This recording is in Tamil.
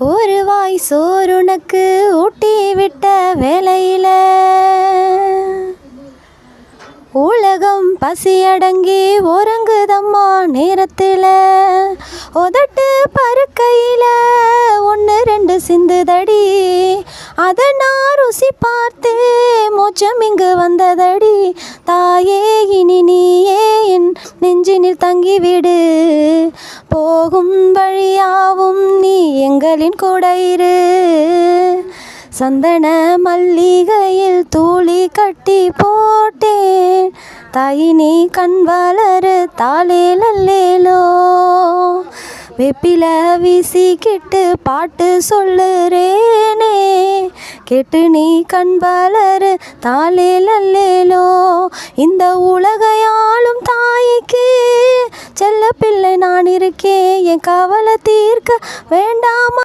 ஒரு வாய் சோறுனக்கு ஊட்டி விட்ட வேளையில உலகம் பசியடங்கி உறங்குதம்மா நேரத்தில் உதட்டு பருக்கையில் ஒன்று ரெண்டு சிந்துதடி அதை நான் ருசி பார்த்து மோச்சம் இங்கு வந்ததடி தாயே இனி நீயே என் நெஞ்சினில் தங்கிவிடு போகும் வழியாவும் நீ எங்களின் கூட இரு சந்தன மல்லிகையில் தூளி கட்டி போட்டேன் தாயி நீ கண் வளரு தாளேலோ வெப்பில வீசிக்கிட்டு பாட்டு சொல்லுறேனே கேட்டு நீ கண் வளரு தாளேலோ இந்த உலகையாளும் தாய்க்கு செல்ல பிள்ளை நான் இருக்கேன் என் கவலை தீர்க்க வேண்டாமா